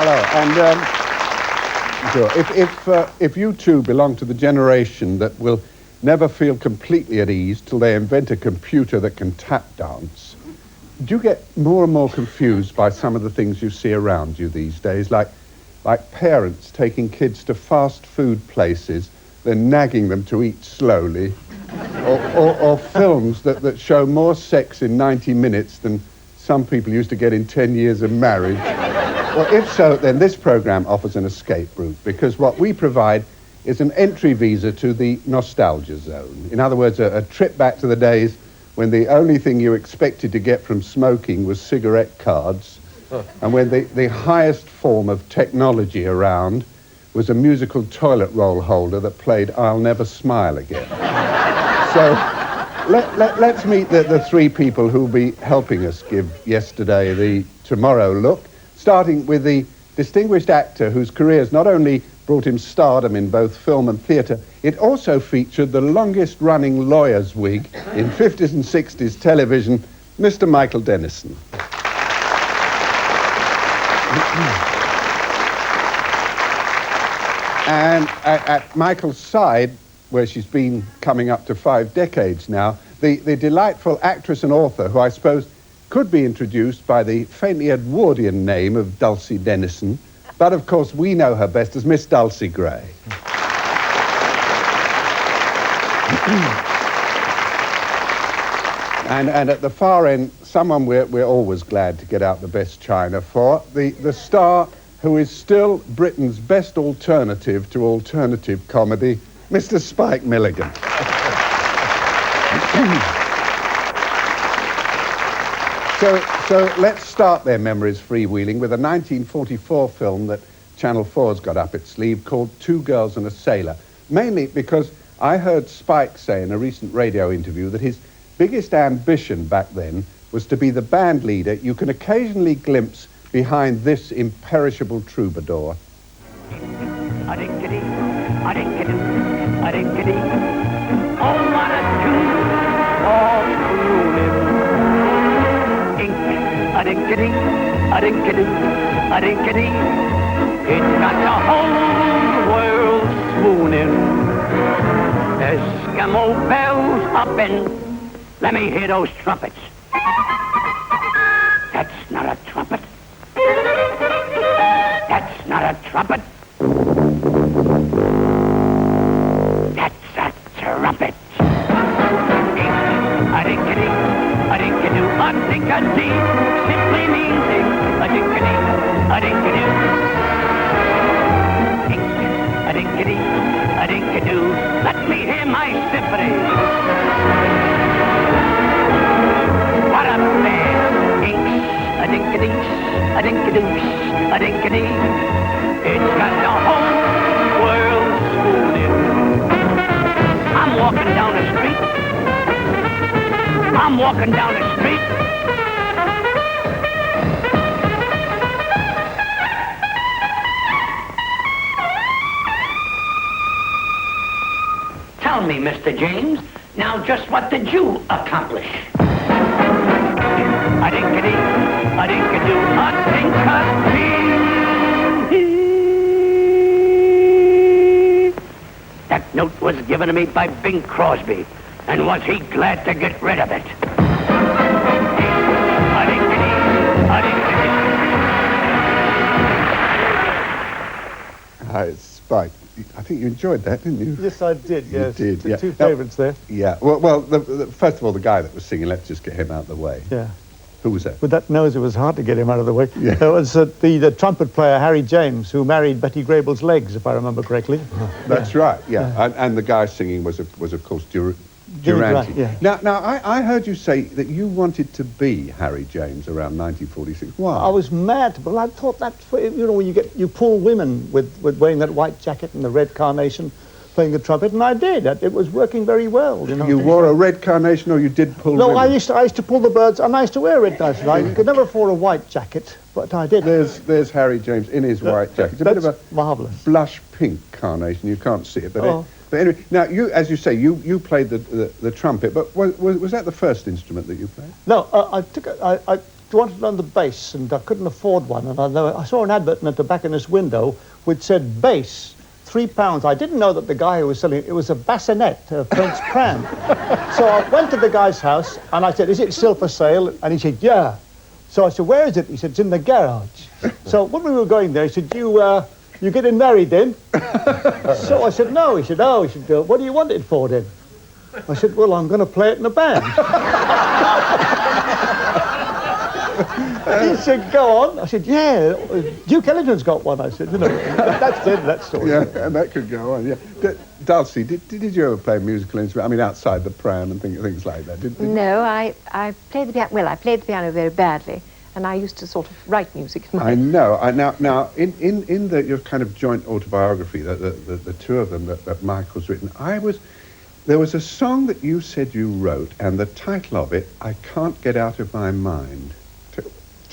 Hello, and if you two belong to the generation that will never feel completely at ease till they invent a computer that can tap dance, do you get more and more confused by some of the things you see around you these days, like parents taking kids to fast food places, then nagging them to eat slowly, or films that show more sex in 90 minutes than some people used to get in 10 years of marriage? Well, if so, then this program offers an escape route, because what we provide is an entry visa to the nostalgia zone. In other words, a trip back to the days when the only thing you expected to get from smoking was cigarette cards, and when the highest form of technology around was a musical toilet roll holder that played I'll Never Smile Again. So let's meet the three people who'll be helping us give yesterday the tomorrow look, starting with the distinguished actor whose careers not only brought him stardom in both film and theatre, it also featured the longest-running lawyer's wig in 50s and 60s television, Mr. Michael Denison. And at Michael's side, where she's been coming up to 5 decades now, the delightful actress and author who I suppose could be introduced by the faintly Edwardian name of Dulcie Denison, but of course we know her best as Miss Dulcie Gray. and at the far end, someone we're always glad to get out the best china for, the star who is still Britain's best alternative to alternative comedy, Mr. Spike Milligan. So let's start their memories freewheeling with a 1944 film that Channel 4's got up its sleeve called Two Girls and a Sailor, mainly because I heard Spike say in a recent radio interview that his biggest ambition back then was to be the band leader you can occasionally glimpse behind this imperishable troubadour. A-dink-a-dee, a-dink-a-doo, a-dink-a-dee. It's got the whole world swooning. Eskimo bells up in. Let me hear those trumpets. That's not a trumpet. That's not a trumpet. That's a trumpet. A-dink-a-dee, a-dink-a-doo, a-dink-a-dee. Simply means a-dink-a-dee, a-dink-a-doo. A-dink-a-dee, a-dink-a-doo. Let me hear my symphony. What up there? Inks, a-dink-a-dee, a-dink-a-doo, a-dink-a-dee. It's got the whole world swooning. I'm walking down the street. I'm walking down the street. Tell me, Mr. James, now just what did you accomplish? A-dink-a-dee, a-dink-a-doo, a-dink-a-dee. That note was given to me by Bing Crosby, and was he glad to get rid of it? A-dink-a-dee, a-dink-a-dee. Hi, it's Spike. I think you enjoyed that, didn't you? Yes, I did, yes. You did, yeah. Two favourites there. Yeah, well first of all, the guy that was singing, let's just get him out of the way. Yeah. Who was that? With that nose, it was hard to get him out of the way. Yeah. It was the trumpet player, Harry James, who married Betty Grable's legs, if I remember correctly. That's right, yeah. And the guy singing was of course, Durante. Yeah. Now, I heard you say that you wanted to be Harry James around 1946. Why? I was mad, but I thought that's, you know, you pull women with wearing that white jacket and the red carnation, playing the trumpet, and I did. It was working very well. You know. You wore a red carnation, or you did pull? No, women? I used to pull the birds, and I used to wear a red carnation. I could never afford a white jacket, but I did. There's Harry James in his white jacket. It's a bit of a marvelous blush pink carnation. You can't see it, but but anyway, now you, as you say, you played the trumpet, but was that the first instrument that you played? No, wanted to learn the bass, and I couldn't afford one. And I saw an advert in a tobacconist's window which said bass, £3. I didn't know that the guy who was selling it was a bassinet, a French pram. So I went to the guy's house and I said, "Is it still for sale?" And he said, "Yeah." So I said, "Where is it?" He said, "It's in the garage." So when we were going there, he said, You getting married then?" So I said, "No." He said, "Oh." He said, "What do you want it for then?" I said, "Well, I'm going to play it in a band." He said, "Go on." I said, "Yeah, Duke Ellington's got one." I said, that's it, that story. Yeah, and that could go on, yeah. Dulcie, did you ever play a musical instrument? I mean, outside the pram and things like that? No, I played the piano. Well, I played the piano very badly, and I used to sort of write music. I know. Now, in your kind of joint autobiography, the two of them that Michael's written, there was a song that you said you wrote, and the title of it, I can't get out of my mind.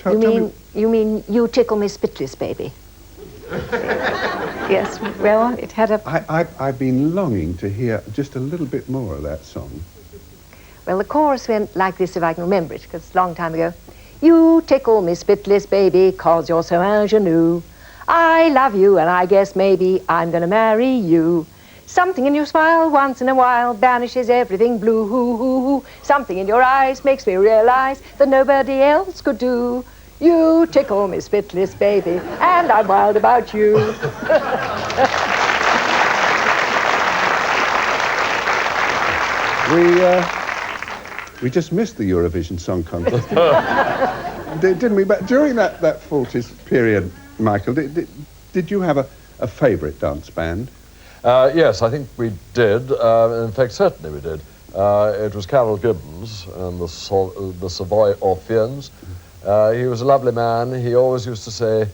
You mean You Tickle Me Spitless, Baby? Yes, well, it had a... I've been longing to hear just a little bit more of that song. Well, the chorus went like this, if I can remember it, because it's a long time ago. You tickle me spitless, baby, 'cause you're so ingenue. I love you, and I guess maybe I'm gonna marry you. Something in your smile once in a while banishes everything blue. Something in your eyes makes me realize that nobody else could do. You tickle me spitless, baby, and I'm wild about you. We just missed the Eurovision Song Contest, didn't we? But during that 40s period, Michael, did you have a favourite dance band? Yes, I think we did. In fact, certainly we did. It was Carol Gibbons and the Savoy Orpheans. He was a lovely man. He always used to say,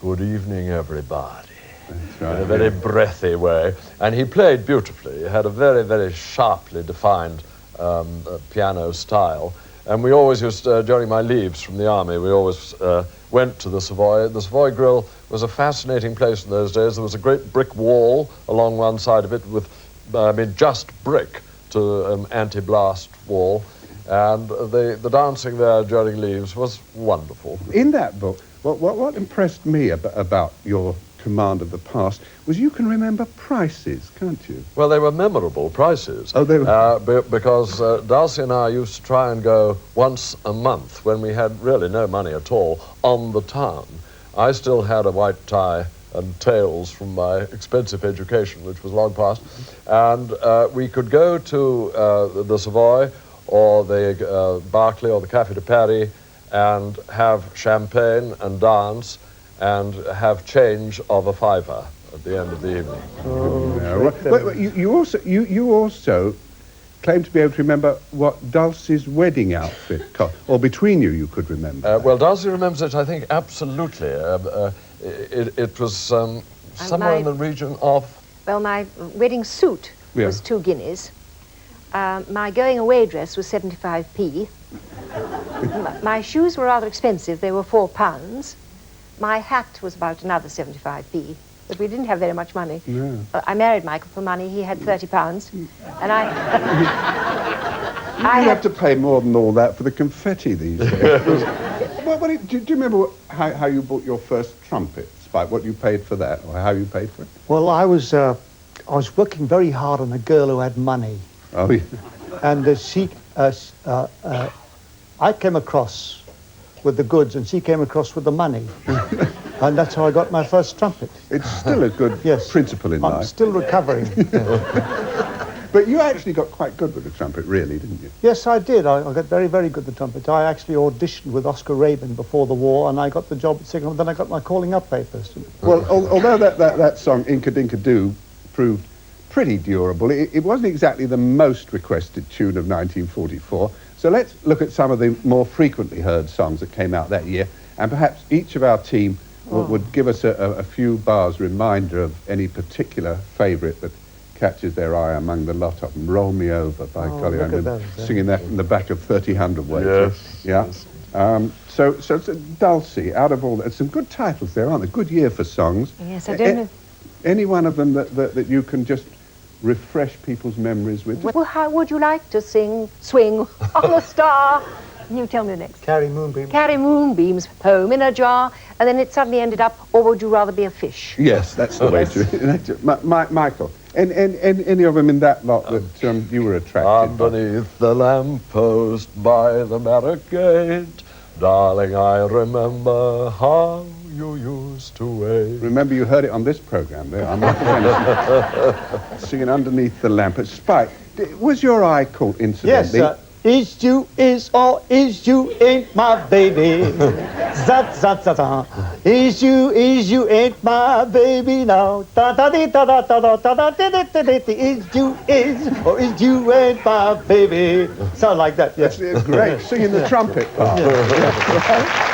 "Good evening, everybody," That's right, in a very breathy way. And he played beautifully. He had a very, very sharply defined piano style. And we always used, during my leaves from the army, we always went to the Savoy. The Savoy Grill was a fascinating place in those days. There was a great brick wall along one side of it with, just brick to anti-blast wall. And the dancing there during leaves was wonderful. In that book, what impressed me about your command of the past was you can remember prices, can't you? Well, they were memorable prices. Oh, they were? Because Dulcie and I used to try and go once a month when we had really no money at all on the town. I still had a white tie and tails from my expensive education, which was long past. And we could go to the Savoy or the Berkeley or the Café de Paris and have champagne and dance and have change of a £5 at the end of the evening. Oh, no. Well, you also claim to be able to remember what Dulcie's wedding outfit cost, or between you could remember. Well, Dulcie remembers it, I think, absolutely. It was somewhere in the region of... Well, my wedding suit was 2 guineas. My going away dress was 75p. My shoes were rather expensive. They were £4. My hat was about another 75p. But we didn't have very much money. No. I married Michael for money. He had £30. And I... You have to pay more than all that for the confetti these days. Do you remember how you bought your first trumpet, Spike? What you paid for that, or how you paid for it? Well, I was working very hard on a girl who had money. Oh, yeah. And I came across with the goods and she came across with the money. And that's how I got my first trumpet. It's still a good principle in life. I'm still recovering. But you actually got quite good with the trumpet, really, didn't you? Yes, I did. I got very, very good with the trumpet. I actually auditioned with Oscar Rabin before the war, and I got the job at Signal, then I got my calling up papers. Well, although that song, Inka Dinka Doo, proved pretty durable, it wasn't exactly the most requested tune of 1944. So let's look at some of the more frequently heard songs that came out that year, and perhaps each of our team would give us a few bars reminder of any particular favourite that catches their eye among the lot of them. Roll Me Over, by golly, I remember singing that in the back of 30 Hundredweight. Yes. Yeah. Yes. So Dulcie, out of all that, some good titles there, aren't there? Good year for songs. Yes, I don't know. Any one of them that you can just refresh people's memories with? Well, how would you like to swing on a star? You tell me the next. Carry moonbeam. Carry moonbeams home in a jar, and then it suddenly ended up, or would you rather be a fish? Yes, that's the way to... Michael, and any of them in that lot that you were attracted by? Underneath the lamppost by the barricade, darling, I remember how you used to wait. Remember, you heard it on this program there. I'm not Denison. Singing Underneath the Lamp. Spike, was your eye caught incidentally? Yes, is you is or is you ain't my baby. Zat zat zat zat. Is you ain't my baby now. Da da dee da da da da da da da da da da. Is or is you ain't my baby. Sound like that, yes. That's great. Singing the trumpet part. Yeah.